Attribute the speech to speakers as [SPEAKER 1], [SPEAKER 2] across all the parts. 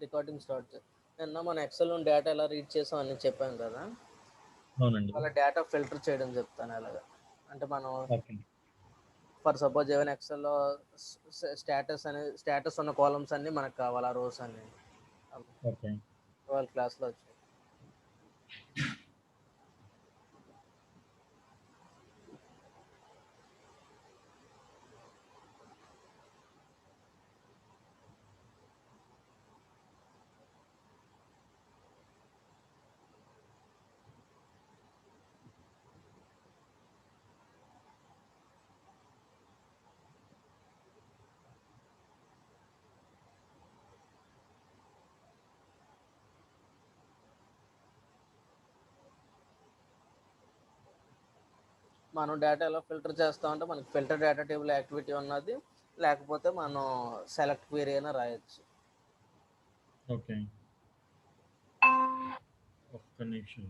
[SPEAKER 1] Recording start నిన్న మన XL data ఎలా రీడ్ చేసాం అని చెప్పాం కదా.
[SPEAKER 2] అవునండి.
[SPEAKER 1] అలా డేటా ఫిల్టర్ చేయడం చెప్తాను ఎలాగా. అంటే మనం
[SPEAKER 2] ఓకే.
[SPEAKER 1] ఫర్ సపోజ్ ఏమైనా ఎక్సెల్లో స్టేటస్ ఉన్న కాలమ్స్ అన్నీ మనకు కావాలి, ఆ రోస్ అన్ని
[SPEAKER 2] ఓకే.
[SPEAKER 1] వాళ్ళ క్లాస్లో వచ్చాయి. మనం డేటా ఎలా ఫిల్టర్ చేస్తామంటే మనకి ఫిల్టర్ డేటా టేబుల్ యాక్టివిటీ ఉన్నది, లేకపోతే మనం సెలెక్ట్ క్వెరీ అయినా రాయొచ్చు.
[SPEAKER 2] ఓకే. ఒక్క నిమిషం.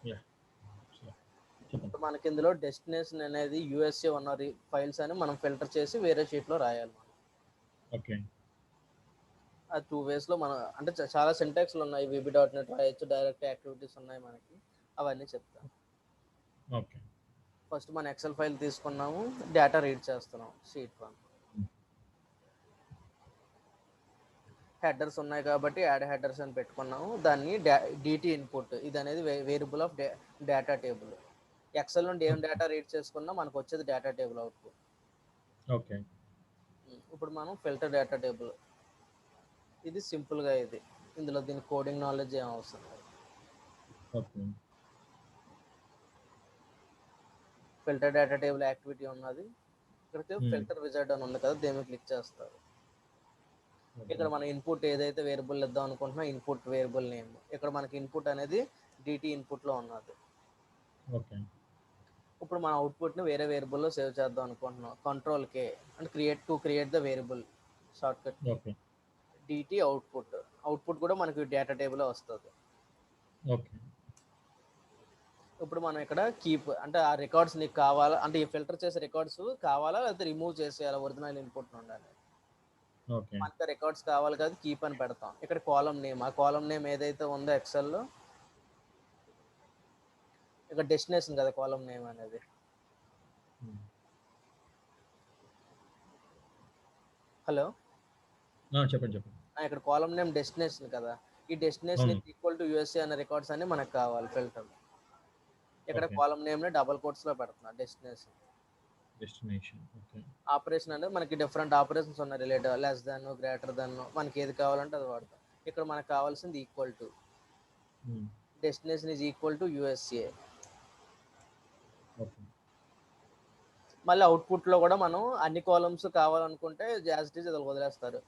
[SPEAKER 2] యాహ్! చెప్పండి.
[SPEAKER 1] మనకి ఇందులో డెస్టినేషన్ అనేది యూఎస్ఏ ఉన్న ఫైల్స్ అని మనం ఫిల్టర్ చేసి వేరే షీట్లో రాయాలి.
[SPEAKER 2] ఓకే.
[SPEAKER 1] ఆ 2 వేస్లో మనం అంటే చాలా సింటాక్స్లు ఉన్నాయి. VB.NET రాయొచ్చు, డైరెక్ట్ యాక్టివిటీస్ ఉన్నాయి మనకి, అవన్నీ చెప్తాను.
[SPEAKER 2] ఓకే.
[SPEAKER 1] ఫస్ట్ మన ఎక్సెల్ ఫైల్ తీసుకున్నాము, డేటా రీడ్ చేస్తున్నాం షీట్ 1. హెడర్స్ ఉన్నాయి కాబట్టి యాడ్ హెడర్స్ అని పెట్టుకున్నాము. దాన్ని డిటి ఇన్పుట్, ఇది అనేది variable of data table. Excel నుండి ఏం డేటా రీడ్ చేసుకున్నా మనకు వచ్చేది డేటా టేబుల్ అవుట్పుట్.
[SPEAKER 2] ఓకే.
[SPEAKER 1] ఇప్పుడు మనం ఫిల్టర్ డేటా టేబుల్, ఇది సింపుల్గా, ఇందులో దీని కోడింగ్ నాలెడ్జ్ ఏం అవసరం లేదు.
[SPEAKER 2] Okay.
[SPEAKER 1] Filter data table activity ఉన్నది. ఇక్కడికి ఫిల్టర్ విజార్డ్ అని ఉంది కదా, దీన్ని క్లిక్ చేస్తారు. ఇక్కడ మన ఇన్పుట్ ఏదైతే వేరియబుల్ ఇద్దాం అనుకుంటున్నా ఇన్పుట్ వేరియబుల్ నేమ్, ఇక్కడ మనకి ఇన్పుట్ అనేది డిటి ఇన్పుట్లో ఉన్నది.
[SPEAKER 2] ఓకే.
[SPEAKER 1] ఇప్పుడు మన అవుట్పుట్ని వేరే వేరియబుల్లో సేవ్ చేద్దాం అనుకుంటున్నాం. Ctrl+K and create the variable shortcut
[SPEAKER 2] okay.
[SPEAKER 1] DT output కూడా మనకి డేటా టేబుల్ వస్తుంది.
[SPEAKER 2] ఓకే.
[SPEAKER 1] ఇప్పుడు మనం ఇక్కడ కీప్ అంటే ఆ రికార్డ్స్ నీకు కావాలా, అంటే ఈ ఫిల్టర్ చేసే రికార్డ్స్ కావాలా లేకపోతే రిమూవ్ చేసేయాలా, ఒరిజినల్ ఇన్పుట్ ఉండాలి.
[SPEAKER 2] ఓకే.
[SPEAKER 1] మనకి రికార్డ్స్ కావాలి కదా, కీప్ అని పెడతాం. ఇక్కడ కాలం నేమ్, ఆ కాలం నేమ్ ఏదైతే ఉందో ఎక్సెల్లో, ఇక్కడ డెస్టినేషన్ కదా కాలం నేమ్ అనేది. హలో,
[SPEAKER 2] చెప్పండి.
[SPEAKER 1] ఇక్కడ కాలం నేమ్ డెస్టినేషన్ కదా, ఈ డెస్టినేషన్
[SPEAKER 2] అవును.
[SPEAKER 1] ఈక్వల్ టు యూఎస్ఏ అనే రికార్డ్స్ అన్ని మనకు కావాలి ఫిల్టర్. ఇక్కడ
[SPEAKER 2] ఓకే.
[SPEAKER 1] కాలం నేమ్ని డబల్ కోట్స్లో పెడుతున్నా డెస్టినేషన్.
[SPEAKER 2] డెస్టినేషన్. ఓకే.
[SPEAKER 1] ఆపరేషన్ అంటే మనకి డిఫరెంట్ ఆపరేషన్స్ ఉన్నాయి, relative, less than, greater than, మనకి ఏది కావాలంటే అది వాడతాం. ఇక్కడ మనకు కావాల్సింది equal to, destination is equal to USA.
[SPEAKER 2] Okay.
[SPEAKER 1] మళ్ళీ అవుట్పుట్లో కూడా మనం అన్ని కాలమ్స్ కావాలనుకుంటే యాజ్ ఇట్ ఈజ్ అది వదిలేస్తారు.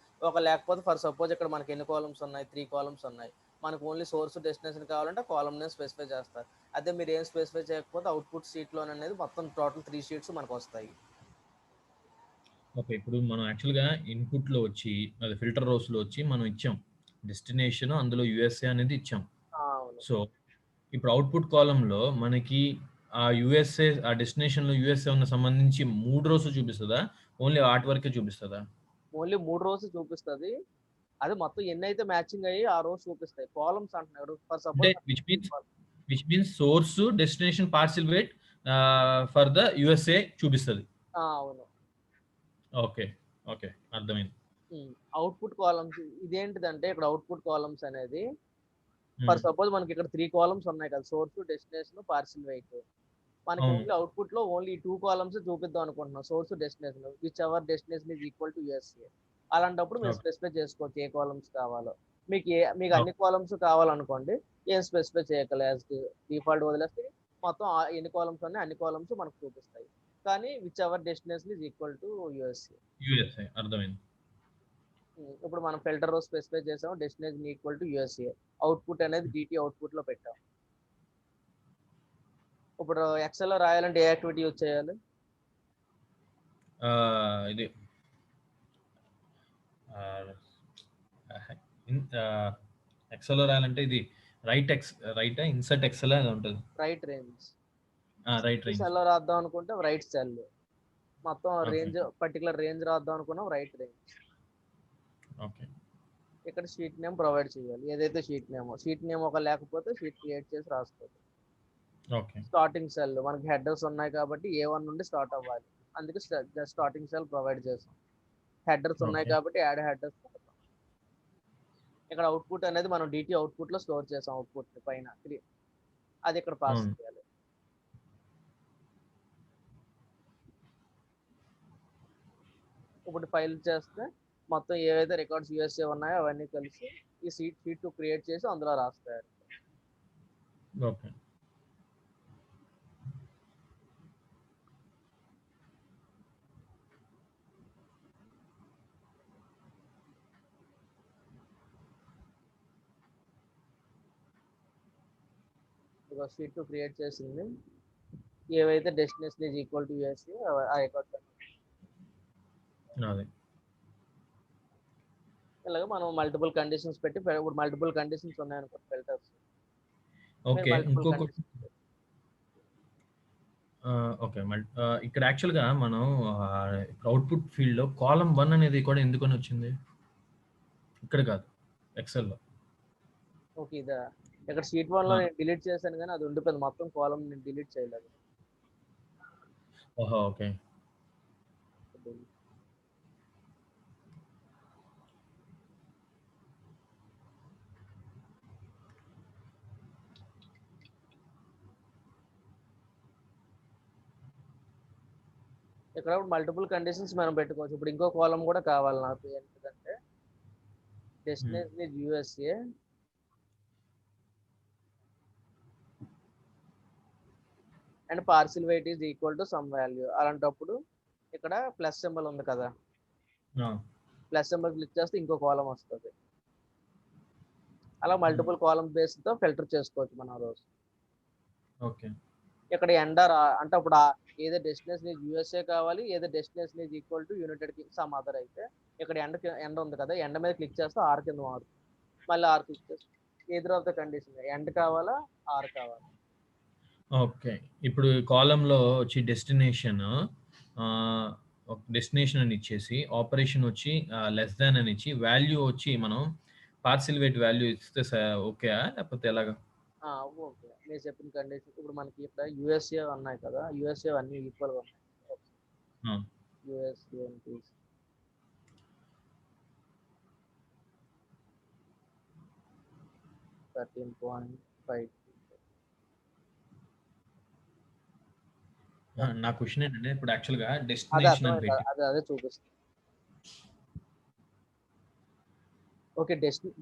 [SPEAKER 1] లేకపోతే ఫర్ సపోజ్ ఇక్కడ మనకి ఎన్ని కాలమ్స్ ఉన్నాయి, 3 కాలమ్స్ ఉన్నాయి, మనకు ఓన్లీ సోర్స్ డెస్టినేషన్ కావాలంటే కాలమ్ నేమ్ స్పెసిఫై చేస్తారు. అదే మీరు ఏం స్పెసిఫై చేయకపోతే అవుట్పుట్ షీట్లో అనేది మొత్తం టోటల్ 3 షీట్స్ మనకు వస్తాయి.
[SPEAKER 2] ఓకే. ఇప్పుడు మనం యాక్చువల్‌గా ఇన్‌పుట్‌లో వచ్చి అది ఫిల్టర్ రోస్‌లో వచ్చి మనం ఇచ్చాం. డెస్టినేషన్ అందులో యూఎస్ఏ అనేది ఇచ్చాం.
[SPEAKER 1] అవును.
[SPEAKER 2] సో, ఇప్పుడు అవుట్‌పుట్ కాలమ్‌లో మనకి ఆ యూఎస్ఏ ఆ డెస్టినేషన్‌లో యూఎస్ఏ ఉన్న సంబంధించి 3 రోస్ చూపిస్తదా? ఓన్లీ వాటి వరకే చూపిస్తదా?
[SPEAKER 1] ఓన్లీ 3 రోస్ చూపిస్తుంది. అది మొత్తం ఎన్నైతే మ్యాచింగ్ అయ్యి ఆ రోస్ చూపిస్తాయి. కాలమ్స్ అంటున్నాడు ఫర్
[SPEAKER 2] అంటే
[SPEAKER 1] suppose.
[SPEAKER 2] Which means source destination parcel weight for the USA చూపిస్తది.
[SPEAKER 1] అవును.
[SPEAKER 2] ఓకే. ఓకే. అర్థమైంది.
[SPEAKER 1] అవుట్పుట్ కాలమ్స్ ఇదేంటిదంటే ఇక్కడ అవుట్పుట్ కాలమ్స్ అనేది
[SPEAKER 2] హ్మ్.
[SPEAKER 1] ఫర్ సపోజ్ మనకి ఇక్కడ 3 కాలమ్స్ ఉన్నాయి కదా, సోర్స్, డెస్టినేషన్, పార్సిల్ వెయిట్. మనకి
[SPEAKER 2] అవును.
[SPEAKER 1] ఓన్లీ అవుట్పుట్ లో ఓన్లీ 2 కాలమ్స్ చూపిద్దాం అనుకుంటున్నాం, source, destination, which our destination is equal to USA. అలాంటప్పుడు మీరు
[SPEAKER 2] ఓకే.
[SPEAKER 1] స్పెసిఫై చేసుకోవచ్చు ఏ కాలమ్స్ కావాలో. మీకు
[SPEAKER 2] ఓకే.
[SPEAKER 1] అన్ని కాలమ్స్ కావాలనుకోండి, ఏం స్పెసిఫై చేయగల, డిఫాల్ట్ వదిలేస్తే మొత్తం ఎన్ని కాలమ్స్ ఉన్నాయి అన్ని కాలమ్స్ మనకు చూపిస్తాయి. కానీ which our destination is equal to USA.
[SPEAKER 2] USA అర్థమైంది.
[SPEAKER 1] ఇప్పుడు మనం ఫిల్టర్ రో స్పెసిఫై చేసాం, destination equal to USA, output అనేది డిటి అవుట్పుట్ లో పెట్టాం. ఇప్పుడు ఎక్సెల్ లో రాయాలంటే ఏ యాక్టివిటీ యూజ్ చేయాలి?
[SPEAKER 2] ఇది ఎక్సెల్ రాయాలంటే ఇది రైట్ ఇన్సర్ట్ ఎక్సెల్ అది ఉంటుంది.
[SPEAKER 1] Right range.
[SPEAKER 2] Right range.
[SPEAKER 1] Cell లో రాద్దాం అనుకుంటే రైట్ సెల్. మొత్తం
[SPEAKER 2] ఓకే.
[SPEAKER 1] రేంజ్ పర్టికులర్ రేంజ్ రాద్దాం అనుకున్నాం రైట్ రేంజ్.
[SPEAKER 2] ఓకే.
[SPEAKER 1] ఇక్కడ షీట్ నేమ్ ప్రొవైడ్ చేయాలి. ఏదైతే షీట్ నేమ్ ఒక లేకపోతే షీట్ క్రియేట్ చేసి రాసుకోవాలి.
[SPEAKER 2] ఓకే.
[SPEAKER 1] స్టార్టింగ్ సెల్ మనకి హెడర్స్ ఉన్నాయి కాబట్టి A1 నుండి స్టార్ట్ అవ్వాలి. అందుకే స్టార్టింగ్ సెల్ ప్రొవైడ్ చేసాం. హెడర్స్ ఉన్నాయి
[SPEAKER 2] ఓకే.
[SPEAKER 1] కాబట్టి యాడ్ హెడర్స్. ఇక్కడ అవుట్పుట్ అనేది మనం DT అవుట్పుట్ లో స్టోర్ చేసాం. అవుట్పుట్ పైన అది ఇక్కడ పాస్
[SPEAKER 2] అవును.
[SPEAKER 1] చేయాలి. ఇప్పుడు ఫైల్ చేస్తే మొత్తం ఏవైతే రికార్డ్స్ USA ఉన్నాయో అవన్నీ కలిసి ఈ షీట్ క్రియేట్ చేసి అందులో రాస్తారు.
[SPEAKER 2] ఓకే.
[SPEAKER 1] ఒక షీట్ క్రియేట్ చేసింది. ఏవైతే destination is equal to USA ఆ రికార్డ్స్
[SPEAKER 2] అదే.
[SPEAKER 1] ఇలాగ మనం మల్టిపుల్ కండిషన్స్ పెట్టి ఇప్పుడు మల్టిపుల్ కండిషన్స్ ఉన్నాయనుకో ఫిల్టర్స్.
[SPEAKER 2] ఓకే.
[SPEAKER 1] మల్టిపుల్
[SPEAKER 2] ఇంకొక
[SPEAKER 1] కండిషన్స్
[SPEAKER 2] ఓకే. ఇక్కడ యాక్చువల్‌గా మనం అవుట్‌పుట్ ఫీల్డ్‌లో కాలమ్ 1 అనేది కూడా ఎందుకని వచ్చింది? ఇక్కడ కాదు. ఎక్సెల్‌లో.
[SPEAKER 1] ఓకే. ఇదా ఇక్కడ షీట్ 1 లో
[SPEAKER 2] ఆ!
[SPEAKER 1] నేను డిలీట్ చేశాను కానీ అది ఉండిపోయింది. మొత్తం కాలమ్ నేను డిలీట్ చేయలేదు.
[SPEAKER 2] ఓహో! ఓకే.
[SPEAKER 1] ఇక్కడ మల్టిపుల్ కండిషన్స్ మనం పెట్టుకోవచ్చు. ఇప్పుడు ఇంకో కాలమ్ కూడా కావాలి నాకు. ఏంటంటే destination is USA and parcel weight is equal to some value. అలాంటప్పుడు ఇక్కడ ప్లస్ సింబల్ ఉంది కదా,
[SPEAKER 2] ఆ!
[SPEAKER 1] ప్లస్ సింబల్ క్లిక్ చేస్తే ఇంకో కాలం వస్తుంది. అలా మల్టిపుల్ కాలమ్ బేస్ తో ఫిల్టర్ చేసుకోవచ్చు మనం రోజు.
[SPEAKER 2] ఓకే.
[SPEAKER 1] ఇక్కడ ఎండర్ అంటే అప్పుడు ఏదో డెస్టినేషన్ ఈజ్ USA కావాలి, ఏదో destination is equal to United some other అయితే ఇక్కడ ఎండ ఉంది కదా, ఎండ మీద క్లిక్ చేస్తే ఆర్ కింద మారుతుంది. మళ్ళీ ఆర్ క్లిక్ చేస్తే ఎదురు ఆఫ్ ద కండిషన్ ఎండ్ కావాలా ఆర్ కావాలా.
[SPEAKER 2] ఓకే. ఇప్పుడు కాలమ్‌లో వచ్చి డెస్టినేషన్ అని ఇచ్చేసి, ఆపరేషన్ వచ్చి లెస్ థాన్ అని ఇచ్చి, వాల్యూ వచ్చి మనం పార్సిల్ వెయిట్ వాల్యూ ఇస్తే ఓకేయా? లేకపోతే ఎలాగా?
[SPEAKER 1] ఓకే. మీరు చెప్పిన కండిషన్ ఇప్పుడు మనకి ఇక్కడ USA ఉన్నాయి కదా, USA అన్ని ఈక్వల్ గా ఉన్నాయి.
[SPEAKER 2] ఆ!
[SPEAKER 1] USA అని తీసి 13.5
[SPEAKER 2] నా క్వెషన్ ఏంటంటే ఇప్పుడు యాక్చువల్‌గా
[SPEAKER 1] అదే
[SPEAKER 2] డెస్టినేషన్ అని
[SPEAKER 1] అర్థమైంది.
[SPEAKER 2] పెట్టి
[SPEAKER 1] అదే చూపిస్తుంది. ఓకే.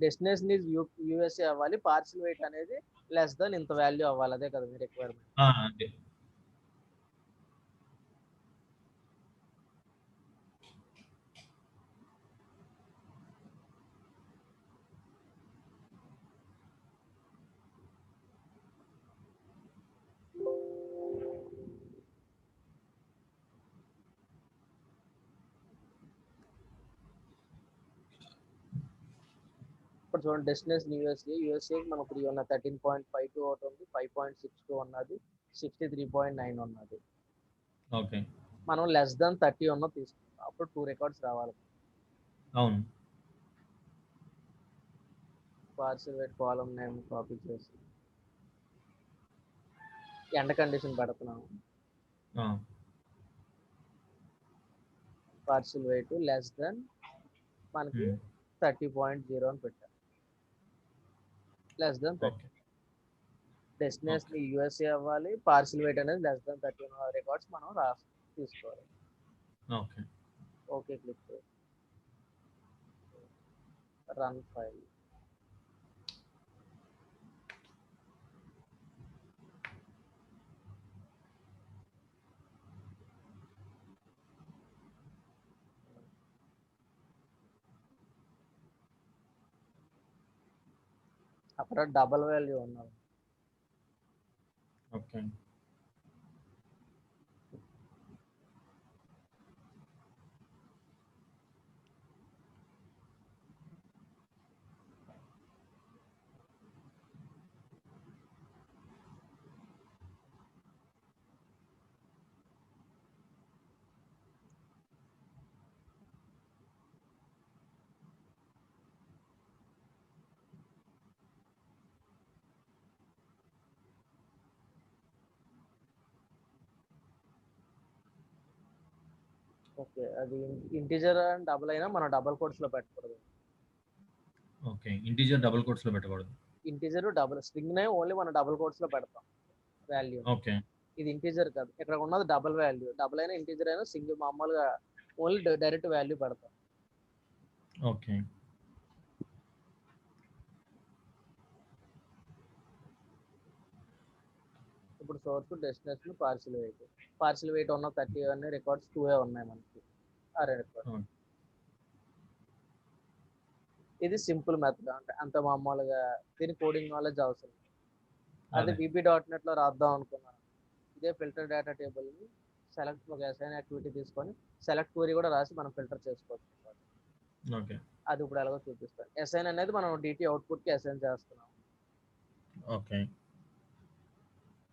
[SPEAKER 1] డెస్టినేషన్ ఈజ్ USA అవ్వాలి. పార్సిల్ వెయిట్ అనేది లెస్ దెన్ ఇంత వాల్యూ అవ్వాలి. అదే కదా మీ రిక్వైర్మెంట్.
[SPEAKER 2] అదే.
[SPEAKER 1] ఇప్పుడు చూడండి డెస్టినేషన్ USA మనం ఇప్పుడు ఉన్న 13.52 ఒకటి ఉంది, 5.62 ఉన్నది, 63.9 ఉన్నది.
[SPEAKER 2] ఓకే.
[SPEAKER 1] మనం లెస్ దెన్ 30 ఉన్నది తీసుకుంటాం. అప్పుడు 2 రికార్డ్స్ రావాలి.
[SPEAKER 2] అవును.
[SPEAKER 1] Parcel weight column name copy చేసి ఎండ్ కండిషన్ పెడుతున్నాము.
[SPEAKER 2] ఆ!
[SPEAKER 1] పార్సిల్ వెయిట్ లెస్ దెన్ మనకి 30.0 అని పెట్టాం. Less than 30.
[SPEAKER 2] Okay.
[SPEAKER 1] Destination USA అవ్వాలి, పార్సిల్ వెయిట్ అనేది లెస్ దెన్ 30 ఉన్న రికార్డ్స్ మనం తీసుకోవాలి.
[SPEAKER 2] ఓకే.
[SPEAKER 1] ఓకే క్లిక్ చేసి రన్ ఫైల్. అక్కడ డబల్ వాల్యూ ఉన్నది.
[SPEAKER 2] ఓకే.
[SPEAKER 1] ఓకే. అది ఇంటిజర్ అండ్ డబుల్ అయినా మనం డబుల్ కోట్స్‌లో పెట్టకూడదు.
[SPEAKER 2] ఓకే. ఇంటిజర్ డబుల్ కోట్స్‌లో పెట్టకూడదు.
[SPEAKER 1] ఇంటిజర్ డబుల్ స్ట్రింగ్‌నే ఓన్లీ మనం డబుల్ కోట్స్‌లో పెడతాం వాల్యూ.
[SPEAKER 2] ఓకే.
[SPEAKER 1] ఇది ఇంటిజర్ కాదు. ఇక్కడ ఉన్నది డబుల్ వాల్యూ. డబుల్ అయినా ఇంటిజర్ అయినా సింగిల్ మామూలుగా ఓన్లీ డైరెక్ట్ వాల్యూ పెడతాం.
[SPEAKER 2] ఓకే.
[SPEAKER 1] ఇప్పుడు సోర్స్, డెస్టినేషన్, పార్షియల్ వెయిట్ ఉన్న 30 అన్ని రికార్డ్స్ 2 ఉన్నాయి మనకి. అరే రికార్డ్.
[SPEAKER 2] ఓకే.
[SPEAKER 1] ఇది సింపుల్ మెథడ్ అంటే అంత మామూలుగా దీని కోడింగ్ నాలెడ్జ్ అవసరం. అదే
[SPEAKER 2] అదే.
[SPEAKER 1] VB.NET లో రాద్దాం అనుకున్నాను. ఇదే ఫిల్టర్ డేటా టేబుల్ని సెలెక్ట్ ఒక అసైన్ యాక్టివిటీ తీసుకొని సెలెక్ట్ క్వరీ కూడా రాసి మనం ఫిల్టర్ చేసుకోవచ్చు.
[SPEAKER 2] ఓకే.
[SPEAKER 1] అది ఇప్పుడు ఎలాగో చూపిస్తాను. అసైన్ అనేది మనం DT అవుట్పుట్కి అసైన్ చేస్తున్నాం.
[SPEAKER 2] ఓకే.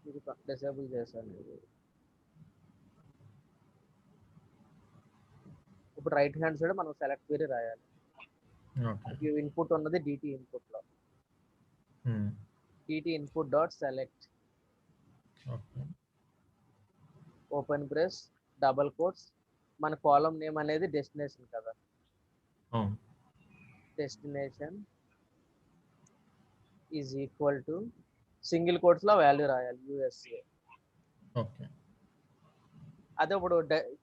[SPEAKER 1] ఇది డిసేబుల్ చేశాను. ఇది ఇప్పుడు రైట్ హ్యాండ్ సైడ్ మనం సెలెక్ట్ క్వరీ రాయాలి.
[SPEAKER 2] ఓకే.
[SPEAKER 1] మనకి ఇన్పుట్ ఉన్నది DT ఇన్పుట్లో.
[SPEAKER 2] Hmm.
[SPEAKER 1] DT input dot select
[SPEAKER 2] okay.
[SPEAKER 1] Open brace double quotes మన కాలం నేమ్ అనేది డెస్టినేషన్ కదా.
[SPEAKER 2] అవును.
[SPEAKER 1] Destination is equal to single quotes లో వాల్యూ రాయాలి USA.
[SPEAKER 2] ఓకే.
[SPEAKER 1] అదే ఇప్పుడు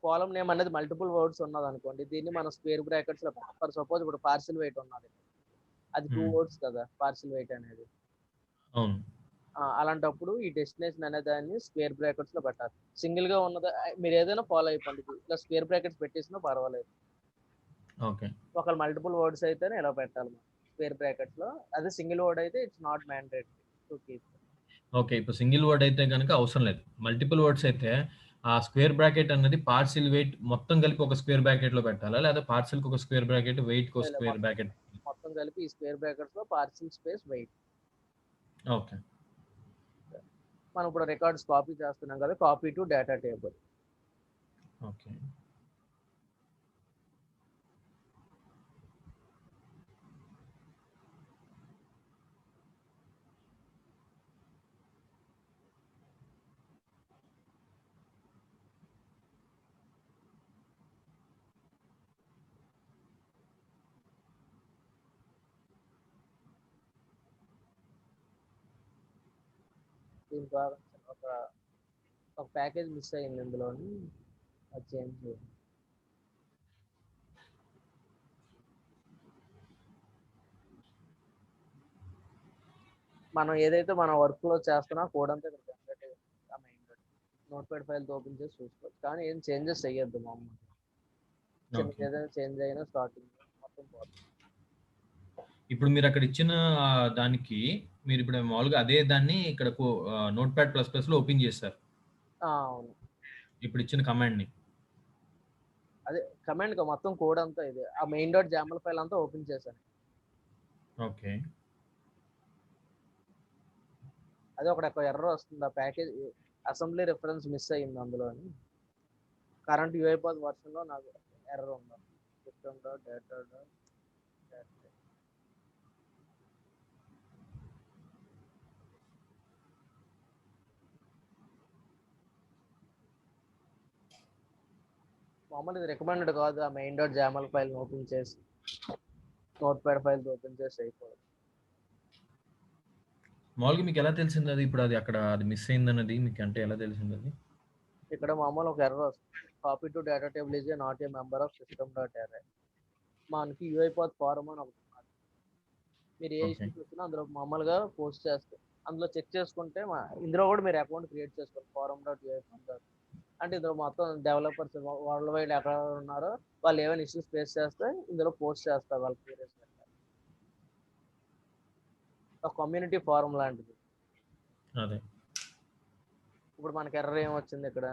[SPEAKER 1] కాలం నేమ్ అనేది మల్టిపుల్ వర్డ్స్ ఉన్నది అనుకోండి, దీన్ని మనం స్క్వేర్ బ్రాకెట్స్ లో ఫర్ సపోజ్ ఇప్పుడు పార్సిల్ వెయిట్ ఉన్నది, అది 2 వర్డ్స్ కదా పార్సిల్ వెయిట్ అనేది.
[SPEAKER 2] అవును.
[SPEAKER 1] అలాంటప్పుడు ఈ డెస్టినేషన్ అనే దాన్ని స్క్వేర్ బ్రాకెట్స్ లో పెట్టాలి. సింగిల్ గా ఉన్నది మీరు ఏదైనా ఫాలో అయిపోండి, ఇలా స్క్వేర్ బ్రాకెట్స్ పెట్టేసినా పర్వాలేదు.
[SPEAKER 2] ఓకే.
[SPEAKER 1] ఒకవేళ మల్టిపుల్ వర్డ్స్ అయితేనే ఇలా పెట్టాలి మనం స్క్వేర్ బ్రాకెట్స్ లో. అదే సింగిల్ వర్డ్ అయితే it's not mandatory to keep.
[SPEAKER 2] Okay. ఇప్పుడు సింగిల్ వర్డ్ అయితే గనుక అవసరం లేదు. మల్టిపుల్ వర్డ్స్ అయితే ఆ స్క్వేర్ బ్రాకెట్ అన్నది పార్సిల్ వెయిట్ మొత్తం కలిపి ఒక స్క్వేర్ బ్రాకెట్‌లో పెట్టాలా? లేదా పార్సిల్‌కి ఒక స్క్వేర్ బ్రాకెట్, వెయిట్‌కి ఒక స్క్వేర్ బ్రాకెట్?
[SPEAKER 1] మొత్తం కలిపి ఈ స్క్వేర్ బ్రాకెట్స్ లో పార్సిల్ స్పేస్ వెయిట్.
[SPEAKER 2] ఓకే.
[SPEAKER 1] మనం ఇప్పుడు రికార్డ్స్ కాపీ చేస్తున్నాం కదా, copy to data table.
[SPEAKER 2] Okay.
[SPEAKER 1] దీని ద్వారా ఒక ప్యాకేజ్ మిస్ అయింది ఇందులోని, అది చేంజ్ చేయండి. మనం ఏదైతే మన వర్క్ లో చేస్తున్నా కోడ్ అంతా ఇక్కడ జనరేట్ అయ్యింది. ఆ మెయిన్ నోట్ప్యాడ్ ఫైల్ ఓపెన్ చేసి చూసుకోవచ్చు, కానీ ఏం చేంజెస్ చెయ్యొద్దు మామూలు. చిన్న
[SPEAKER 2] ఓకే.
[SPEAKER 1] ఏదైనా చేంజ్ అయినా స్టార్టింగ్ మొత్తం పోతుంది.
[SPEAKER 2] ఇప్పుడు మీరక్కడ ఇచ్చిన దానికి మీరిప్పుడు మామూలుగా అదే దాన్ని ఇక్కడ నోట్‌ప్యాడ్ ప్లస్ ప్లస్‌లో ఓపెన్ చేశారు.
[SPEAKER 1] అవును.
[SPEAKER 2] ఇప్పుడు ఇచ్చిన కమాండ్‌ని.
[SPEAKER 1] అదే కమాండ్ మొత్తం కోడ్ అంతా ఇది ఆ మెయిన్ డాట్ జామల్ ఫైల్ అంతా ఓపెన్ చేశాను.
[SPEAKER 2] ఓకే.
[SPEAKER 1] అదే ఒక ఎర్రర్ వస్తుంది, ఆ ప్యాకేజ్ అసెంబ్లీ రిఫరెన్స్ మిస్ అయ్యింది అందులోని. కరెంట్ యూఐపాత్ వర్షన్ లో నాకు ఎర్రర్ ఉంది. సిస్టమ్ డాట్ డేటా డాట్ మామూలు ఇది రికమెండెడ్ కాదు, ఆ మెయిన్ డాట్ జామల్ ఫైల్ ఓపెన్ చేసి నోట్ ప్యాడ్ ఫైల్ ఓపెన్ చేసి అయిపోదు.
[SPEAKER 2] మామూలుగా మీకు ఎలా తెలిసింది అది ఇప్పుడు అది అక్కడ అది మిస్ అయిందన్నది మీకు అంటే ఎలా తెలిసింది అది?
[SPEAKER 1] ఇక్కడ మామూలు ఒక ఎర్రర్ వస్తుంది, copy to data table is not a member of system dot అరే. మనకి యూఐపాత్ ఫారం అని ఒకటి ఉన్నది. మీరు ఏ
[SPEAKER 2] ఓకే.
[SPEAKER 1] ఇష్యూస్ వచ్చినా అందులో మామూలుగా పోస్ట్ చేస్తే అందులో చెక్ చేసుకుంటే ఇందులో కూడా మీరు అకౌంట్ క్రియేట్ చేసుకోవాలి, ఫారం డాట్ యూఐపాత్ డాట్. అంటే ఇందులో మొత్తం డెవలపర్స్ వరల్డ్ వైడ్ ఎక్కడ ఉన్నారో వాళ్ళు ఏమైనా ఇష్యూస్ ఫేస్ చేస్తే ఇందులో పోస్ట్ చేస్తారు వాళ్ళు క్యూరియస్. ఒక కమ్యూనిటీ ఫారం లాంటిది.
[SPEAKER 2] అదే.
[SPEAKER 1] ఇప్పుడు మనకి ఎర్రర్ ఏం వచ్చింది ఇక్కడ,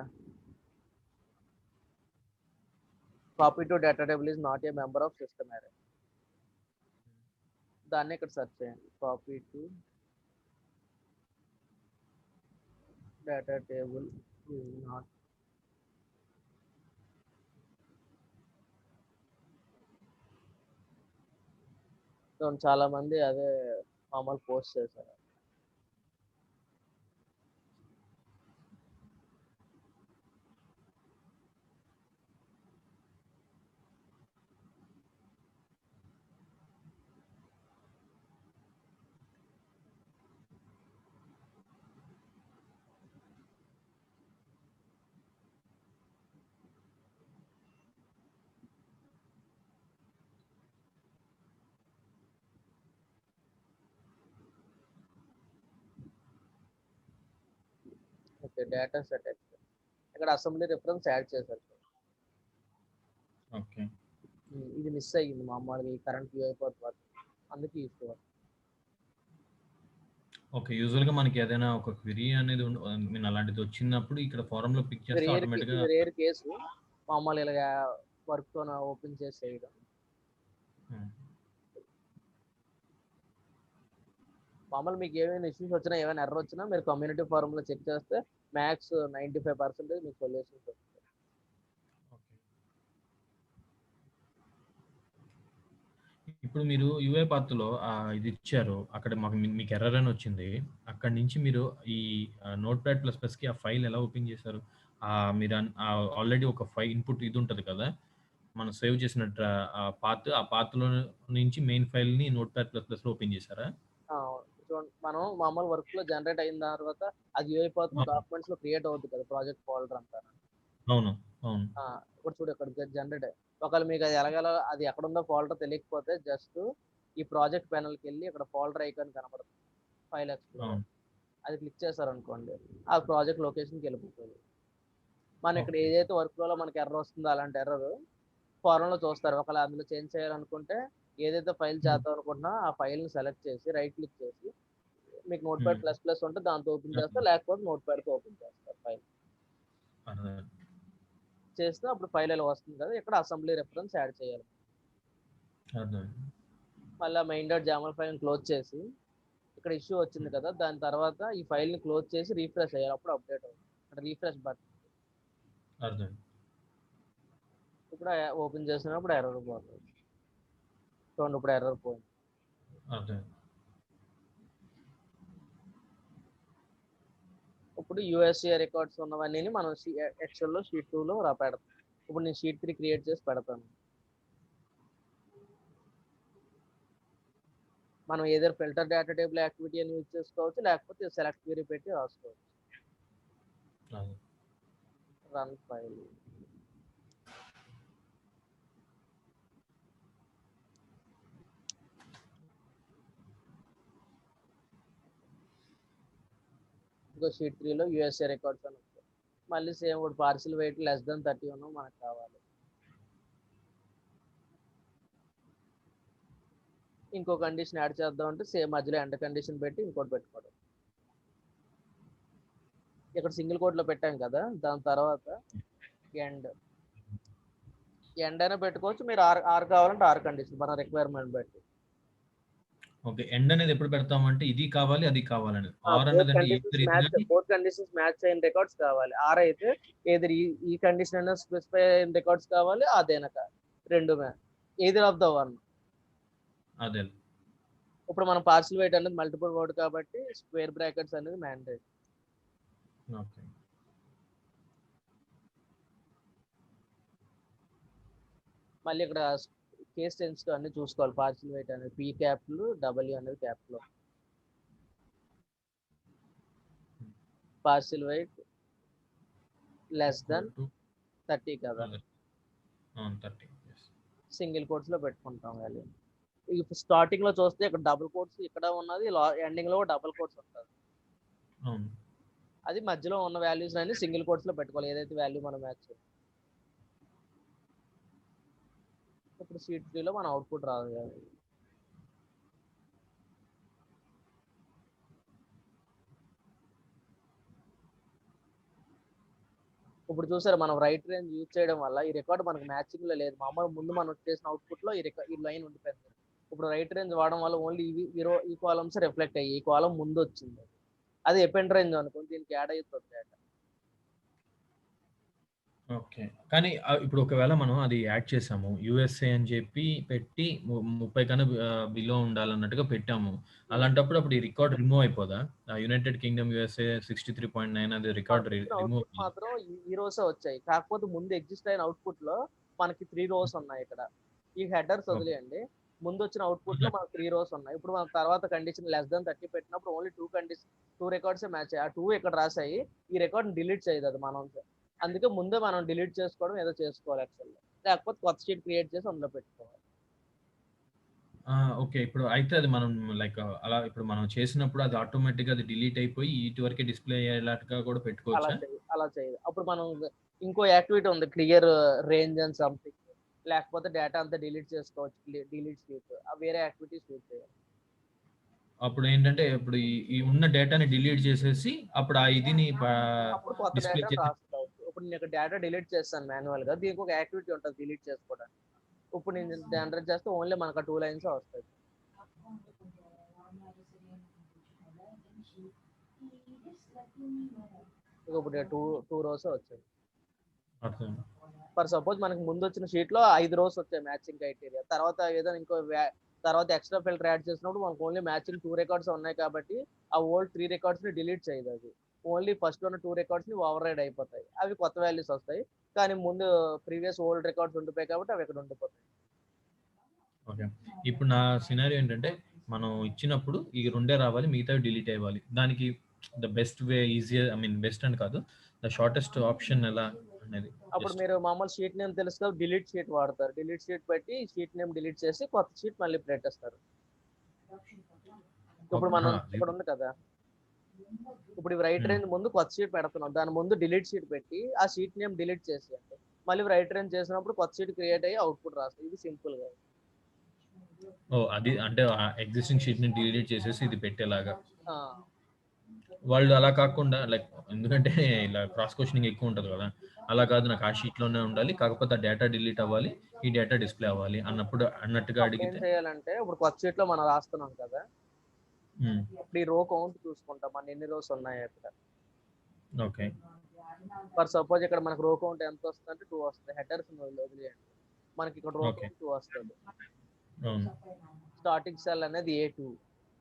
[SPEAKER 1] copy to data table is not a member of system అరే. దాన్ని ఇక్కడ సెర్చ్ చేయండి, copy to data table is not. చాలా మంది అదే మామూలు పోస్ట్ చేశారు. ఓకే. డేటా సెట్ ఇక్కడ అసెంబ్లీ రిఫరెన్స్ యాడ్ చేశారు.
[SPEAKER 2] ఓకే.
[SPEAKER 1] ఇది మిస్ అయ్యింది మామూలుగా ఈ కరెంట్ వ్యూ అయిపోతుంది అందుకే ఇష్యూ.
[SPEAKER 2] ఓకే. యూజువల్‌గా మనకి ఏదైనా ఒక క్వెరీ అనేది ఐ మీన్ అలాంటిది వచ్చినప్పుడు ఇక్కడ ఫారమ్‌లో పిక్ చేస్తే ఆటోమేటిక్‌గా
[SPEAKER 1] ఇది రేర్ కేసు మామూలు ఇలాగా వర్క్తో ఓపెన్ చేసి చేయడం. మామూలు మీకు ఏమైనా ఇష్యూస్ వచ్చినా ఏమైనా ఎర్రర్ వచ్చినా మీరు కమ్యూనిటీ ఫారంలో చెక్ చేస్తే మ్యాక్స్ 95% మీకు సొల్యూషన్స్ వస్తాయి.
[SPEAKER 2] ఇప్పుడు మీరు యూఐ పాత్లో ఇది ఇచ్చారు. అక్కడ మీకు ఎర్రర్ అని వచ్చింది. అక్కడి నుంచి మీరు ఈ నోట్‌ప్యాడ్ ప్లస్ ప్లస్‌కి ఆ ఫైల్ ఎలా ఓపెన్ చేశారు? మీరు ఆల్రెడీ ఒక ఇన్‌పుట్ ఇది ఉంటది కదా! మనం సేవ్ చేసిన ఆ పాత్‌లో నుంచి మెయిన్ ఫైల్‌ని నోట్‌ప్యాడ్ ప్లస్ ప్లస్‌లో ఓపెన్ చేశారా?
[SPEAKER 1] చూడండి మనం మామూలు వర్క్‌లో జనరేట్ అయిన తర్వాత అది యూఐ పాత్
[SPEAKER 2] అవును.
[SPEAKER 1] డాక్యుమెంట్స్‌లో క్రియేట్ అవుద్ది కదా! ప్రాజెక్ట్ ఫోల్డర్ అంతా.
[SPEAKER 2] అవును. అవును.
[SPEAKER 1] ఇప్పుడు చూడు ఇక్కడ జనరేట్ ఒకవేళ మీకు అది ఎలాగలా అది ఎక్కడుందో ఫోల్డర్ తెలియకపోతే జస్ట్ ఈ ప్రాజెక్ట్ ప్యానెల్కి వెళ్ళి ఇక్కడ ఫోల్డర్ ఐకాన్ కనబడుతుంది ఫైల్ ఎక్స్ప్లోరర్
[SPEAKER 2] అవును.
[SPEAKER 1] అది క్లిక్ చేశారనుకోండి ఆ ప్రాజెక్ట్ లొకేషన్కి వెళ్ళిపోతుంది. మనం ఇక్కడ
[SPEAKER 2] ఓకే.
[SPEAKER 1] ఏదైతే వర్క్లో మనకి ఎర్రర్ వస్తుందో అలాంటి ఎర్రర్ ఫారంలో చూస్తారు. ఒకవేళ అందులో చేంజ్ చేయాలనుకుంటే ఏదైతే ఫైల్ చేద్దాం అనుకుంటున్నా ఆ ఫైల్ని సెలెక్ట్ చేసి రైట్ క్లిక్ చేసి మీకు నోట్ ప్యాడ్ ప్లస్ ప్లస్ ఉంటే దాంతో ఓపెన్ చేస్తారు, లేకపోతే నోట్ ప్యాడ్తో ఓపెన్ చేస్తారు ఫైల్ చేస్తే అప్పుడు ఫైల్ ఇలా వస్తుంది కదా. ఇక్కడ అసెంబ్లీ రెఫరెన్స్ యాడ్ చేయాలి. మళ్ళీ మెయిన్ డాట్ జామల్ ఫైల్ క్లోజ్ చేసి ఇక్కడ ఇష్యూ వచ్చింది కదా దాని తర్వాత ఈ ఫైల్ని క్లోజ్ చేసి రీఫ్రెష్ అయ్యాలి. అప్పుడు అప్డేట్ అవుతుంది. ఇక్కడ రీఫ్రెష్ బటన్ ఇప్పుడు ఓపెన్ చేసినప్పుడు ఎర్రర్ పోతుంది. చూడండి ఇప్పుడు ఎర్రర్ పోయింది. ఇప్పుడు యూఎస్ఏ రికార్డ్స్ ఉన్నవన్నీ మనం ఎక్సెల్లో షీట్ 2లో పెడతాం. ఇప్పుడు నేను షీట్ 3 క్రియేట్ చేసి పెడతాను. మనం ఏదైనా ఫిల్టర్ డేటా టేబుల్ యాక్టివిటీ అని యూజ్ చేసుకోవచ్చు, లేకపోతే సెలెక్ట్ క్వెరీ పెట్టి రాసుకోవచ్చు. రన్ ఫైల్ ఇంకో షీట్ 3లో యూఎస్ఏ రికార్డ్స్ అని వస్తాయి. మళ్ళీ సేమ్ ఇప్పుడు పార్సిల్ వెయిట్ లెస్ దెన్ 30 ఉన్నాం మనకు కావాలి. ఇంకో కండిషన్ యాడ్ చేద్దాం అంటే సేమ్ మధ్యలో ఎండ్ కండిషన్ పెట్టి ఇంకోటి పెట్టుకోవడం. ఇక్కడ సింగిల్ కోట్లో పెట్టాం కదా దాని తర్వాత ఎండ్ అయినా పెట్టుకోవచ్చు. మీరు ఆర్ కావాలంటే ఆర్ కండిషన్ మన రిక్వైర్మెంట్ బట్టి.
[SPEAKER 2] ఓకే. ఎండ్ అనేది ఎప్పుడు పెడతామంటే ఇది కావాలి, అది కావాలని. ఆర్
[SPEAKER 1] బోత్
[SPEAKER 2] అన్నదంటే
[SPEAKER 1] కండిషన్స్ మ్యాచ్ అయిన రికార్డ్స్ కావాలి. ఆర్ అయితే ఏది ఈ కండిషన్ అయినా స్పెసిఫై అయిన రికార్డ్స్ కావాలి, అదేనా రెండు ఏది ఆఫ్ ద వన్.
[SPEAKER 2] అదే.
[SPEAKER 1] ఇప్పుడు మనం పార్సిల్ వెయిట్ అనేది మల్టిపుల్ వర్డ్ కాబట్టి స్క్వేర్ బ్రాకెట్స్ అనేది మ్యాండేట్.
[SPEAKER 2] ఓకే.
[SPEAKER 1] మళ్ళీ ఇక్కడ కేస్ సెన్సిటివ్ అన్ని చూసుకోవాలి. పార్సిల్ వెయిట్ అనేది పీ క్యాప్లు, డబ్ల్యూ అనేది క్యాప్లో. పార్సిల్ వెయిట్ లెస్ దెన్ 30 కదా,
[SPEAKER 2] 30.
[SPEAKER 1] సింగిల్ కోట్స్ లో పెట్టుకుంటాం వాల్యూ. స్టార్టింగ్ లో చూస్తే ఇక్కడ డబుల్ కోట్స్ ఇక్కడ ఉన్నది, ఎండింగ్ లో డబుల్ కోట్స్ ఉంటుంది. అది మధ్యలో ఉన్న వాల్యూస్ అన్ని సింగిల్ కోట్స్ లో పెట్టుకోవాలి ఏదైతే వాల్యూ మనం మ్యాచ్. ఇప్పుడు షీట్ 3లో మన అవుట్పుట్ రాదు. ఇప్పుడు చూసారు మనం రైట్ రేంజ్ యూజ్ చేయడం వల్ల ఈ రికార్డ్ మనకు మ్యాచింగ్ లో లేదు. మామూలు ముందు మనం చేసిన అవుట్పుట్ లో ఈ లైన్ ఉండిపోయింది. ఇప్పుడు రైట్ రేంజ్ వాడడం వల్ల ఓన్లీ ఈ కాలమ్స్ రిఫ్లెక్ట్ అయ్యి ఈ కాలం ముందు వచ్చింది. అది ఎపెండ్ రేంజ్ అనుకోండి దీనికి యాడ్ అవుతుంది డేటా.
[SPEAKER 2] ఓకే. కానీ ఇప్పుడు ఒకవేళ మనం అది యాడ్ చేసాము. యూఎస్ఏ అని చెప్పి పెట్టి 30 కన్నా బిలో ఉండాలన్నట్టుగా పెట్టాము. అలాంటప్పుడు అప్పుడు ఈ రికార్డ్ రిమూవ్ అయిపోదా? యునైటెడ్ కింగ్డమ్ యూఎస్ఏ 63.9 అది రికార్డ్ రిమూవ్
[SPEAKER 1] మాత్రం ఈ రోజే వచ్చాయి. కాకపోతే ముందు ఎగ్జిస్ట్ అయిన అవుట్పుట్ లో మనకి 3 రోస్ ఉన్నాయి. ఇక్కడ ఈ హెడర్స్ వదిలేయండి. ముందు వచ్చిన అవుట్పుట్ లో మనకు 3 రోస్ ఉన్నాయి. ఇప్పుడు మన తర్వాత కండిషన్ లెస్ దెన్ 30 పెట్టినప్పుడు ఓన్లీ 2 రికార్డ్స్ మ్యాచ్ అయ్యాయి. ఆ 2 ఇక్కడ రాసాయి. ఈ రికార్డ్ డిలీట్ చేయదు అది మనం. అందుకే ముందే మనం డిలీట్ చేసుకోవడం ఏదో చేసుకోవాలి ఎక్సెల్ లో, లేకపోతే కొత్త షీట్ క్రియేట్ చేసి అందులో పెట్టుకోవాలి.
[SPEAKER 2] ఓకే. ఇప్పుడు అయితే అది మనం లైక్ అలా ఇప్పుడు మనం చేసినప్పుడు అది ఆటోమేటిక్‌గా అది డిలీట్ అయిపోయి ఇటు వరకే డిస్‌ప్లే అయ్యేలాగా కూడా పెట్టుకోవచ్చా?
[SPEAKER 1] అలా చేయదు. అప్పుడు మనం ఇంకో యాక్టివిటీ ఉంది క్లియర్ రేంజ్ అని సంథింగ్. లేకపోతే డేటా అంతా డిలీట్ చేసుకోవచ్చు. Delete sheet. వేరే యాక్టివిటీస్ యూజ్ చేయాలి.
[SPEAKER 2] అప్పుడేంటంటే ఇప్పుడు ఈ ఈ ఉన్న డేటాని డిలీట్ చేసేసి అప్పుడు ఆ ఇదిని
[SPEAKER 1] అప్పుడు కొత్త
[SPEAKER 2] డిస్‌ప్లే
[SPEAKER 1] డేటాను
[SPEAKER 2] చేసి
[SPEAKER 1] రాసుకోవచ్చు. ఇప్పుడు నేను ఇక్కడ డేటా డిలీట్ చేస్తాను మాన్యువల్‌గా. దీనికి ఒక యాక్టివిటీ ఉంటది డిలీట్ చేసుకోవడానికి. ఇప్పుడు నేను జనరేట్ చేస్తే ఓన్లీ మనకు ఆ 2 లైన్సే వస్తాయి. ఇగ ఇప్పుడు 2 రోసే వచ్చాయి.
[SPEAKER 2] అర్థమైంది.
[SPEAKER 1] ఫర్ సపోజ్ మనకు ముందొచ్చిన షీట్‌లో 5 రోస్ వచ్చాయి మ్యాచింగ్ క్రైటీరియా. తర్వాత ఏదైనా తర్వాత ఎక్స్‌ట్రా ఫిల్టర్ యాడ్ చేసినప్పుడు మనకు ఓన్లీ మ్యాచింగ్ 2 రికార్డ్స్ ఉన్నాయి కాబట్టి ఆ ఓల్డ్ 3 రికార్డ్స్‌ని డిలీట్ చేయదది. ఓన్లీ ఫస్ట్‌లో ఉన్న 2 రికార్డ్స్‌ని ఓవర్ రైడ్ అయిపోతాయి. అవి కొత్త వాల్యూస్ వస్తాయి. కానీ ముందు ప్రీవియస్ ఓల్డ్ రికార్డ్స్ ఉండిపోయాయి కాబట్టి అవి ఇక్కడ ఉండిపోతాయి.
[SPEAKER 2] ఓకే. ఇప్పుడు నా సినారియో ఏంటంటే, మనం ఇచ్చినప్పుడు ఈ రెండే రావాలి. మిగతావి డిలీట్ అవ్వాలి. దానికి the best way I mean best అని కాదు. ద షార్టెస్ట్ ఆప్షన్ ఎలా అనేది
[SPEAKER 1] అప్పుడు
[SPEAKER 2] జస్ట్
[SPEAKER 1] మీరు మామూలు షీట్ నేమ్ తెలుసు కదా! డిలీట్ షీట్ వాడతారు. డిలీట్ షీట్ పెట్టి షీట్ నేమ్ డిలీట్ చేసి కొత్త షీట్ మళ్ళీ పెట్టేస్తారు. ఇప్పుడు
[SPEAKER 2] ఓకే.
[SPEAKER 1] మనం
[SPEAKER 2] అది
[SPEAKER 1] ఇక్కడ ఉంది కదా! ఇప్పుడు ఇవి రైట్
[SPEAKER 2] హ్మ్.
[SPEAKER 1] రేంజ్ ముందు కొత్త షీట్ పెడుతున్నాం. దాని ముందు డిలీట్ షీట్ పెట్టి ఆ షీట్ నేమ్ డిలీట్ చేసేయండి. మళ్ళీ రైట్ రేంజ్ చేసినప్పుడు కొత్త షీట్ క్రియేట్ అయ్యి అవుట్‌పుట్ రాస్తది. ఇది సింపుల్‌గా.
[SPEAKER 2] ఓహ్! అది అంటే ఆ ఎగ్జిస్టింగ్ షీట్‌ని డిలీట్ చేసేసి ఇది పెట్టేలాగా.
[SPEAKER 1] ఆ!
[SPEAKER 2] వాళ్ళు అలా కాకుండా లైక్ ఎందుకంటే ఇలా క్రాస్ క్వెషనింగ్ ఎక్కువ ఉంటది గదా! అలా కాదు నాకు ఆ షీట్‌లోనే ఉండాలి. కాకపోతే ఆ డేటా డిలీట్ అవ్వాలి. ఈ డేటా డిస్‌ప్లే అవ్వాలి అన్నట్టుగా
[SPEAKER 1] అప్పుడేం
[SPEAKER 2] అడిగితే
[SPEAKER 1] చేయాలంటే ఇప్పుడు కొత్త షీట్‌లో మనం రాస్తున్నాం కదా!
[SPEAKER 2] హ్మ్.
[SPEAKER 1] ఇప్పుడు ఈ రో కౌంట్ చూసుకుంటాం. మన ఎన్ని రోస్ ఉన్నాయి అక్కడ.
[SPEAKER 2] ఓకే.
[SPEAKER 1] ఫర్ సపోజ్ ఇక్కడ మనకు రో కౌంట్ ఎంత వస్తదంటే 2 వస్తది. హెడర్స్‌ని వదిలేయండి. మనకి ఇక్కడ రో
[SPEAKER 2] ఓకే.
[SPEAKER 1] కౌంట్ 2 వస్తది.
[SPEAKER 2] అవును.
[SPEAKER 1] స్టార్టింగ్ సెల్ అనేది ఏ2.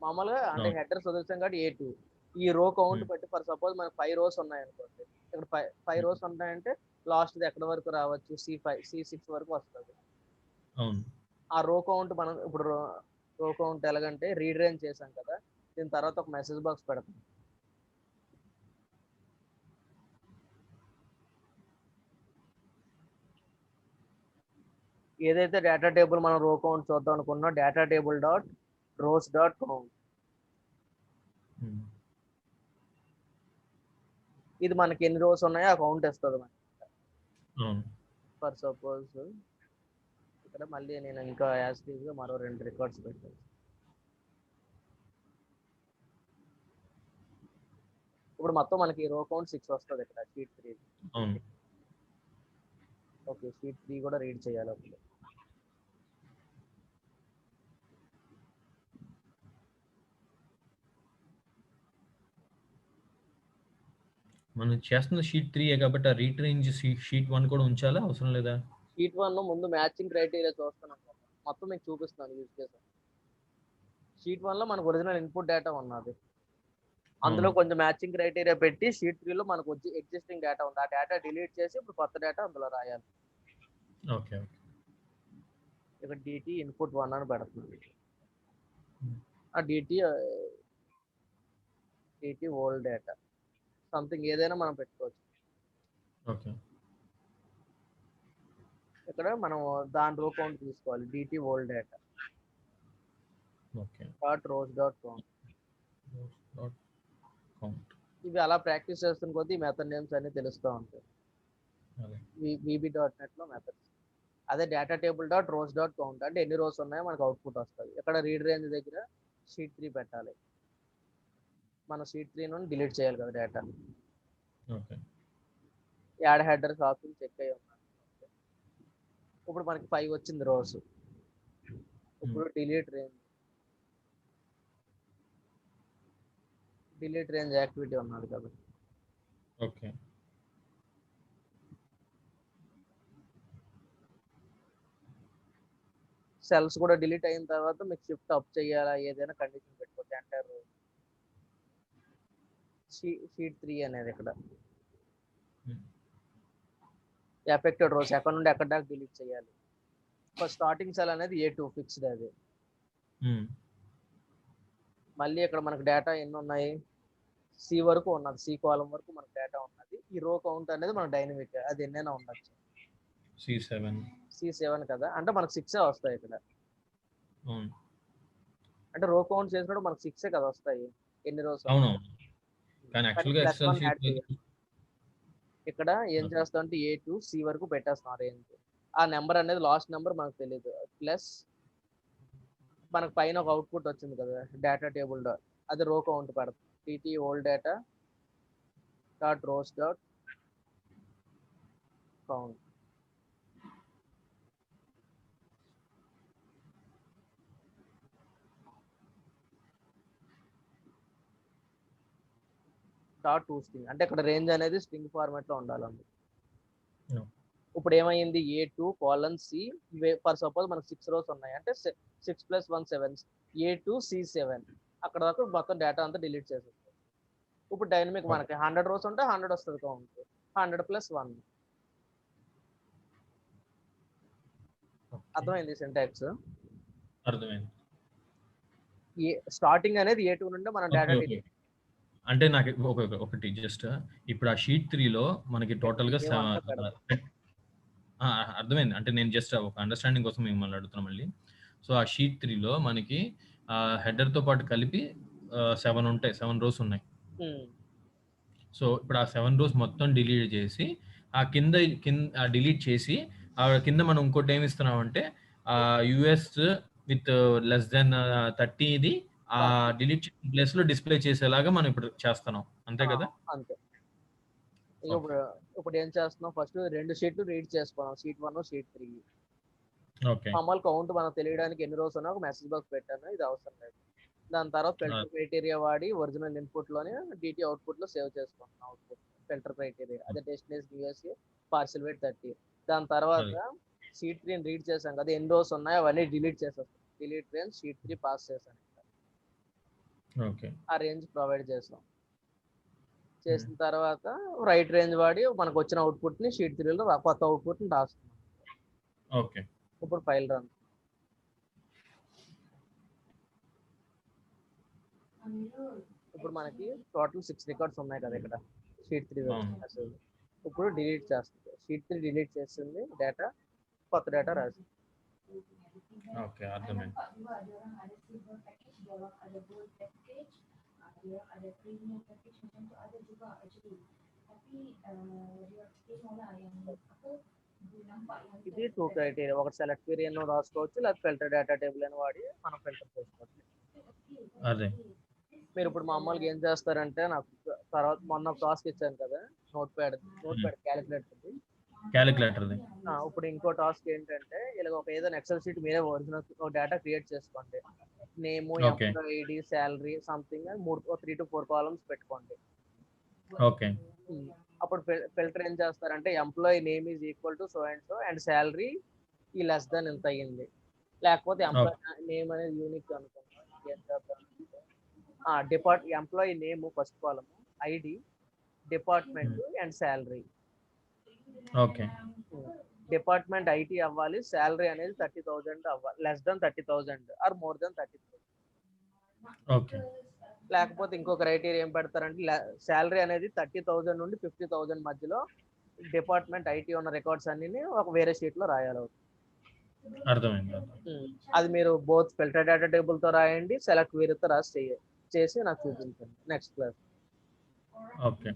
[SPEAKER 1] మామూలుగా అంటే
[SPEAKER 2] అవును.
[SPEAKER 1] హెడర్స్ వదిలేసాం కాబట్టి ఏ2. ఈ రో కౌంట్
[SPEAKER 2] హ్మ్.
[SPEAKER 1] బట్టి ఫర్ సపోజ్ మనకు 5 రోస్ ఉన్నాయనుకోండి. ఇక్కడ 5
[SPEAKER 2] హ్మ్.
[SPEAKER 1] రోస్ ఉన్నాయంటే లాస్ట్‌ది ఎక్కడి వరకు రావచ్చు? సి6 వరకు వస్తది.
[SPEAKER 2] అవును.
[SPEAKER 1] ఆ రో కౌంట్ మనం ఇప్పుడు రో కౌంట్ ఎలాగంటే రీడ్ రేంజ్ చేసాం కదా! దీని తర్వాత ఒక మెసేజ్ బాక్స్ పెడతాం. ఏదైతే డేటా టేబుల్ మనం రో కౌంట్ చూద్దాం అనుకున్నామో data table dot rows dot count.
[SPEAKER 2] Hmm.
[SPEAKER 1] ఇది మనకి ఎన్ని రోస్ ఉన్నాయో ఆ కౌంట్ ఇస్తది మనకి.
[SPEAKER 2] అవును.
[SPEAKER 1] ఫర్ సపోజ్ ఇక్కడ మళ్ళీ నేను ఇంకా యాజ్ టీజ్‌గా మరో 2 రికార్డ్స్ పెట్టాను. ఇప్పుడు మొత్తం మనకి రో కౌంట్ 6 వస్తది ఇక్కడ షీట్ 3.
[SPEAKER 2] అవును.
[SPEAKER 1] ఓకే. షీట్ 3 కూడా రీడ్ చేయాలి అప్పుడు.
[SPEAKER 2] మనం చేస్తున్న షీట్ 3 కాబట్టి ఆ రీట్రేంజ్ షీట్ 1 కూడా ఉంచాలా? అవసరం లేదా?
[SPEAKER 1] షీట్ 1 ముందు మ్యాచింగ్ క్రైటీరియా చూస్తున్నాం కదా! మొత్తం మీకు చూపిస్తున్నాను యూజ్ కేస్. షీట్ 1లో మనకు ఒరిజినల్ ఇన్‌పుట్ డేటా ఉన్నది. అందులో
[SPEAKER 2] అవును.
[SPEAKER 1] కొంచెం మ్యాచింగ్ క్రైటీరియా పెట్టి షీట్ 3లో మనకు ఎగ్జిస్టింగ్ డేటా ఉంది. ఆ డేటా డిలీట్ చేసి ఇప్పుడు కొత్త డేటా అందులో రాయాలి.
[SPEAKER 2] ఓకే. ఓకే.
[SPEAKER 1] ఇక్కడ డీటీ ఇన్‌పుట్ 1 అని పెడుతున్నాను.
[SPEAKER 2] హ్మ్.
[SPEAKER 1] ఆ డీటీ ఓల్డ్ డేటా. సంథింగ్ ఏదైనా మనం పెట్టుకోవచ్చు.
[SPEAKER 2] ఓకే.
[SPEAKER 1] ఇక్కడ మనం దాని రో కౌంట్ తీసుకోవాలి. DT old data
[SPEAKER 2] okay.
[SPEAKER 1] Dot rows dot count.
[SPEAKER 2] Dot count.
[SPEAKER 1] ఇవి అలా ప్రాక్టీస్ చేస్తున్న కొద్దీ ఈ మెథడ్ నేమ్స్ అన్ని తెలుస్తూ ఉంటాయి.
[SPEAKER 2] అదే.
[SPEAKER 1] VB.NET లో మెథడ్స్. అదే data table dot rows dot count అంటే ఎన్ని రోస్ ఉన్నాయో మనకు అవుట్పుట్ వస్తుంది. ఇక్కడ రీడ్ రేంజ్ దగ్గర షీట్ 3 పెట్టాలి. మన షీట్ 3 నుండి డిలీట్ చేయాలి కదా data.
[SPEAKER 2] Okay.
[SPEAKER 1] Add headers option check అయ్యి ఉన్నాయి. ఇప్పుడు మనకి 5 వచ్చింది రోస్.
[SPEAKER 2] హ్మ్.
[SPEAKER 1] ఇప్పుడు డిలీట్ రేంజ్ యాక్టివిటీ ఉన్నది కదా.
[SPEAKER 2] ఓకే.
[SPEAKER 1] సెల్స్ కూడా డిలీట్ అయిన తర్వాత మీకు షిఫ్ట్ అప్ చేయాలా ఏదైనా కండిషన్ పెట్టుకోవచ్చు. ఎంటర్ షీట్ 3 అనేది ఇక్కడ
[SPEAKER 2] హ్మ్.
[SPEAKER 1] ఎఫెక్టెడ్ రోస్ ఎక్కడ నుండి ఎక్కడ దాకా డిలీట్ చేయాలి. ఫస్ట్ స్టార్టింగ్ సెల్ అనేది ఏ2 ఫిక్స్డ్ అది.
[SPEAKER 2] హ్మ్.
[SPEAKER 1] మళ్ళీ ఇక్కడ మనకు డేటా ఎన్ని ఉన్నాయి? సి వరకు ఉన్నది. సి కాలం వరకు మనకు డేటా ఉన్నది. ఈ రో కౌంట్ అనేది మన డైనమిక్. అది ఎన్నైనా ఉండొచ్చు.
[SPEAKER 2] C7.
[SPEAKER 1] సి7 కదా అంటే మనకు 6 వస్తాయి ఇక్కడ.
[SPEAKER 2] అవును.
[SPEAKER 1] అంటే రో కౌంట్ చేసినప్పుడు మనకు 6 కదా వస్తాయి, ఎన్ని రోస్ ఉన్నాయి.
[SPEAKER 2] అవునవును. కానీ
[SPEAKER 1] కానీ
[SPEAKER 2] యాక్చువల్‌గా
[SPEAKER 1] ప్లస్
[SPEAKER 2] ఎక్సెల్
[SPEAKER 1] 1 యాడ్
[SPEAKER 2] షీట్‌లో
[SPEAKER 1] చేయాలి. ఇక్కడ ఏం
[SPEAKER 2] ఓకే.
[SPEAKER 1] చేస్తాం అంటే A to C వరకు పెట్టేస్తాం రేంజ్. ఆ నెంబర్ అనేది లాస్ట్ నెంబర్ మనకు తెలియదు. ప్లస్ మనకు పైన ఒక అవుట్పుట్ వచ్చింది కదా డేటా టేబుల్ డాట్, అది రో కౌంట్ పెడతాం. tt old data dot rows dot count. Dot to string అంటే ఇక్కడ రేంజ్ అనేది స్ట్రింగ్ ఫార్మాట్ లో ఉండాలండి.
[SPEAKER 2] No.
[SPEAKER 1] ఇప్పుడు ఏమైంది A2 colon C, for suppose మనకు 6 రోస్ ఉన్నాయి అంటే 6 + 1 7, A2 C7 అక్కడ దాకా మొత్తం డేటా అంతా డిలీట్ చేసేస్తాం. ఇప్పుడు డైనమిక్
[SPEAKER 2] ఓకే.
[SPEAKER 1] మనకి 100 రోస్ ఉంటే 100 వస్తుంది కౌంట్, 100 + 1.
[SPEAKER 2] ఓకే.
[SPEAKER 1] అర్థమైంది సింటాక్స్.
[SPEAKER 2] అర్థమైంది.
[SPEAKER 1] స్టార్టింగ్ అనేది A2 నుండి మనం
[SPEAKER 2] ఓకే.
[SPEAKER 1] Data
[SPEAKER 2] okay. అంటే నాకు ఒకటి జస్ట్ ఇప్పుడు ఆ షీట్ 3లో మనకి టోటల్‌గా
[SPEAKER 1] ఏమంతా పెడతాం.
[SPEAKER 2] అర్థమైంది. అంటే నేను జస్ట్ ఒక అండర్‌స్టాండింగ్ కోసం మిమ్మల్ని అడుగుతున్నా మళ్ళీ. సో, ఆ షీట్ 3లో మనకి హెడర్‌తో పాటు కలిపి 7 ఉంటాయి. 7 రోస్ ఉన్నాయి.
[SPEAKER 1] ఉమ్.
[SPEAKER 2] సో, ఇప్పుడు ఆ 7 రోస్ మొత్తం డిలీట్ చేసి, ఆ డిలీట్ చేసి, కింద మనం ఇంకోటి ఏమి ఇస్తున్నామంటే యూఎస్ విత్ లెస్ దెన్ 30 ఇది డిలీట్ చేసిన ప్లేస్‌లో డిస్‌ప్లే చేసేలాగా మనం ఇప్పుడు చేస్తున్నాం. అంతే కదా?
[SPEAKER 1] అంతే. ఇక
[SPEAKER 2] ఓకే.
[SPEAKER 1] ఇప్పుడు ఏం చేస్తున్నాం, ఫస్ట్ 2 షీట్లు రీడ్ చేసుకున్నాం, షీట్ 1 షీట్ 3.
[SPEAKER 2] ఓకే.
[SPEAKER 1] మామూలు కౌంట్ మనకు తెలియడానికి ఎన్ని రోజులు ఉన్నా ఒక మెసేజ్ బాక్స్ పెట్టాను, ఇది అవసరం లేదు. దాని తర్వాత
[SPEAKER 2] ఆ!
[SPEAKER 1] ఫిల్టర్ క్రైటీరియా వాడి ఒరిజినల్ ఇన్పుట్ లోనే DT అవుట్పుట్ లో సేవ్ చేసుకుంటున్నాం. అవుట్పుట్ ఫిల్టర్ క్రైటీరియా అదే డెస్టినేషన్ యూఎస్ఏ పార్సల్ వెయిట్ 30. దాని తర్వాత
[SPEAKER 2] అది.
[SPEAKER 1] షీట్ 3 రీడ్ చేసాం కదా, ఎన్ని రోజులు ఉన్నాయో అవన్నీ డిలీట్ చేసేస్తాం. డిలీట్ రేంజ్ షీట్ 3 పాస్ చేసాం.
[SPEAKER 2] ఓకే.
[SPEAKER 1] ఆ రేంజ్ ప్రొవైడ్ చేసాం.
[SPEAKER 2] హ్మ్.
[SPEAKER 1] చేసిన తర్వాత రైట్ రేంజ్ వాడి మనకు వచ్చిన అవుట్పుట్ ని షీట్ 3 లో కొత్త అవుట్పుట్ ని రాస్తున్నాం.
[SPEAKER 2] ఓకే.
[SPEAKER 1] ఇప్పుడు ఫైల్ రన్. ఇప్పుడు మనకి టోటల్ 6 రికార్డ్స్ ఉన్నాయి కదా ఇక్కడ షీట్ 3
[SPEAKER 2] అవును.
[SPEAKER 1] వచ్చింది. ఇప్పుడు డిలీట్ చేస్తుంది, షీట్ 3 డిలీట్ చేస్తుంది డేటా, కొత్త డేటా రాసి.
[SPEAKER 2] ఓకే. అర్థమైంది.
[SPEAKER 1] ఇది 2 క్రైటీరియా, ఒకటి సెలెక్ట్ క్వెరీ అని రాసుకోవచ్చు, లేదా ఫిల్టర్ డేటా టేబుల్ అని వాడి మనం ఫిల్టర్ చేసుకోవచ్చు.
[SPEAKER 2] అదే.
[SPEAKER 1] మీరు ఇప్పుడు మామూలుగా ఏం చేస్తారంటే, నాకు తర్వాత మొన్న ఒక టాస్క్ ఇచ్చాను కదా నోట్ ప్యాడ్ క్యాలిక్యులేటర్.
[SPEAKER 2] క్యాలిక్యులేటర్‌ది.
[SPEAKER 1] ఇప్పుడు ఇంకో టాస్క్ ఏంటంటే, ఇలా ఒక ఏదైనా ఎక్సెల్ షీట్ మీరే ఒరిజినల్ ఒక డేటా క్రియేట్ చేసుకోండి. Name,
[SPEAKER 2] okay.
[SPEAKER 1] Employee ID, salary something 3 to 4 columns పెట్టుకోండి.
[SPEAKER 2] ఓకే.
[SPEAKER 1] అప్పుడు ఫిల్టర్ ఏం చేస్తారంటే, employee name is equal to so and so and salary ఈ లెస్ దాన్ ఎంత అయ్యింది. లేకపోతే
[SPEAKER 2] ఓకే.
[SPEAKER 1] ఎంప్లాయీ నేమ్ అనేది యూనిక్ అనుకుంటాం. ఏం చేద్దాం, employee name first column, ID, department and salary.
[SPEAKER 2] Okay.
[SPEAKER 1] Department IT అవ్వాలి, శాలరీ అనేది 30,000 అవ్వాలి, less than 30,000 are more than 30,000.
[SPEAKER 2] Okay.
[SPEAKER 1] లేకపోతే ఇంకో క్రైటీరియా ఏం పెడతారంటే, శాలరీ అనేది 30,000 నుండి 50,000 మధ్యలో డిపార్ట్మెంట్ IT ఉన్న రికార్డ్స్ అన్ని ఒక వేరే షీట్ లో రాయాలి.
[SPEAKER 2] అర్థమైంది.
[SPEAKER 1] అది మీరు బోత్ ఫిల్టర్ డేటా టేబుల్ తో రాయండి, సెలెక్ట్ క్వెరీతో రాసి చేసి నాకు చూపించండి నెక్స్ట్ క్లాస్.
[SPEAKER 2] ఓకే.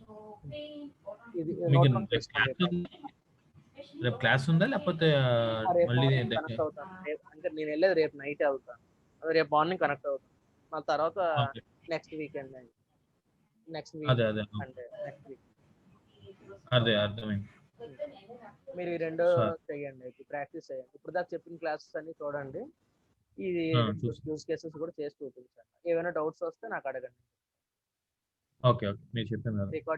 [SPEAKER 1] ఇది
[SPEAKER 2] మీకు
[SPEAKER 1] నోట్
[SPEAKER 2] రేపు క్లాస్ ఉందా? రేపు క్లాస్ ఉందా? లేకపోతే
[SPEAKER 1] రేపు
[SPEAKER 2] మళ్ళీ
[SPEAKER 1] మార్నింగ్ కనెక్ట్ అవుతాను. అంటే నేను వెళ్ళేది రేపు నైట్ వెళ్తాను, రేపు మార్నింగ్ కనెక్ట్ అవుతాను. ఆ తర్వాత
[SPEAKER 2] ఓకే.
[SPEAKER 1] నెక్స్ట్ వీకెండ్, నెక్స్ట్
[SPEAKER 2] అదే.
[SPEAKER 1] వీక్
[SPEAKER 2] అదే.
[SPEAKER 1] అంటే నెక్స్ట్ వీక్
[SPEAKER 2] అదే అర్థమైంది.
[SPEAKER 1] మీరు ఈ రెండు
[SPEAKER 2] సరే.
[SPEAKER 1] చేయండి, ప్రాక్టీస్ చేయండి. ఇప్పుడు దాకా చెప్పిన క్లాసెస్ అన్ని చూడండి, ఇది
[SPEAKER 2] చూస్తాను.
[SPEAKER 1] యూస్ కేసెస్ కూడా చేసి చూపించండి. ఏమైనా డౌట్స్ వస్తే నాకు అడగండి.
[SPEAKER 2] ఓకే. ఓకే. మీరు చెప్పింది అదే.
[SPEAKER 1] రికార్డ్